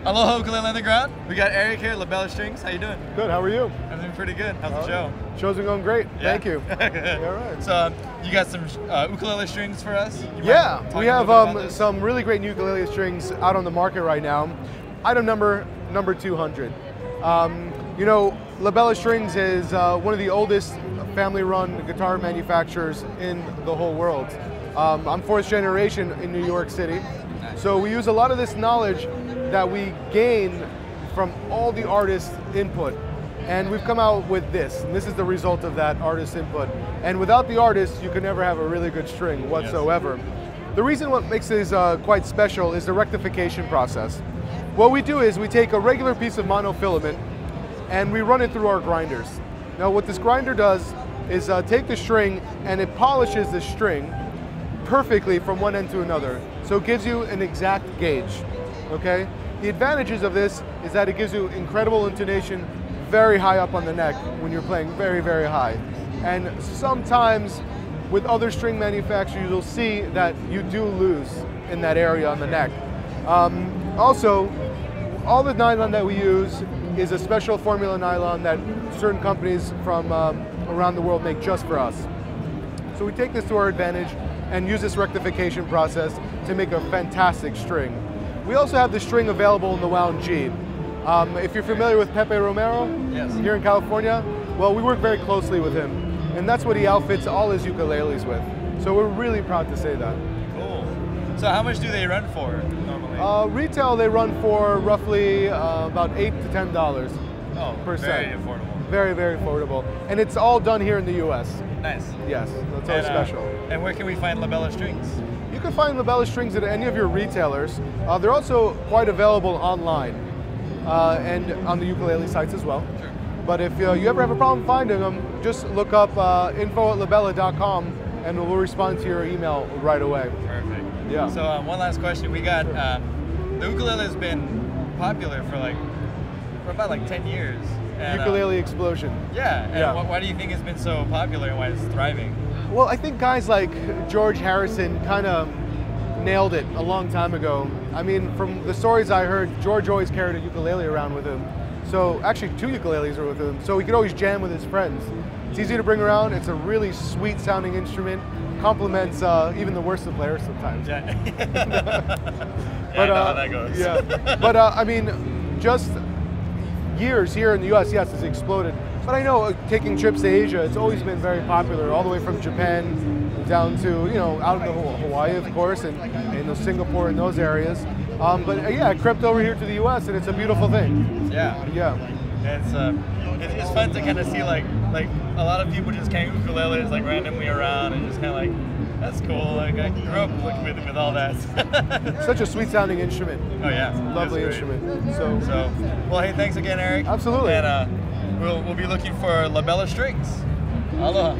Aloha Ukulele on the ground. We got Eric here, Labella Strings. How you doing? Good, how are you? I'm doing pretty good. How's the show? Show's been going great, thank you. All right. So you got some ukulele strings for us? Yeah, we have some really great new ukulele strings out on the market right now. Item number 200. You know, Labella Strings is one of the oldest family-run guitar manufacturers in the whole world. I'm fourth generation in New York City, so we use a lot of this knowledge that we gain from all the artists' input. And we've come out with this, and this is the result of that artist input. And without the artist, you could never have a really good string whatsoever. Yes. The reason what makes this quite special is the rectification process. What we do is we take a regular piece of monofilament and we run it through our grinders. Now what this grinder does is take the string and it polishes the string perfectly from one end to another. So it gives you an exact gauge, okay? The advantages of this is that it gives you incredible intonation very high up on the neck when you're playing very, very high. And sometimes with other string manufacturers, you'll see that you do lose in that area on the neck. Also, all the nylon that we use is a special formula nylon that certain companies from around the world make just for us. So we take this to our advantage and use this rectification process to make a fantastic string. We also have the string available in the wound G. If you're familiar with Pepe Romero here in California, well, we work very closely with him, and that's what he outfits all his ukuleles with. So we're really proud to say that. Cool. So how much do they run for normally? Retail, they run for roughly about $8 to $10 per set. Very affordable. Very, very affordable. And it's all done here in the US. Nice. Yes, that's all special. And where can we find Labella Strings? You can find Labella Strings at any of your retailers. They're also quite available online and on the ukulele sites as well. Sure. But if you ever have a problem finding them, just look up info@labella.com and we'll respond to your email right away. Perfect. Yeah. So one last question. We got, the ukulele has been popular for about 10 years. And, ukulele explosion. Yeah, and why do you think it's been so popular and why it's thriving? Well, I think guys like George Harrison kind of nailed it a long time ago. I mean, from the stories I heard, George always carried a ukulele around with him. So actually 2 ukuleles are with him, so he could always jam with his friends. It's easy to bring around, it's a really sweet sounding instrument, complements even the worst of players sometimes. Yeah. But, I know how that goes. Yeah. But I mean, just years here in the US, yes, it's exploded. But I know taking trips to Asia, it's always been very popular, all the way from Japan down to, out in Hawaii, of course, and Singapore and those areas. But yeah, it crept over here to the US, and it's a beautiful thing. Yeah. Yeah. It's fun to kind of see like a lot of people just carrying ukuleles randomly around and just kind of that's cool. I grew up with all that. Such a sweet sounding instrument. Oh yeah. Lovely instrument. So well, hey, thanks again, Eric. Absolutely. And we'll be looking for Labella Strings. Aloha.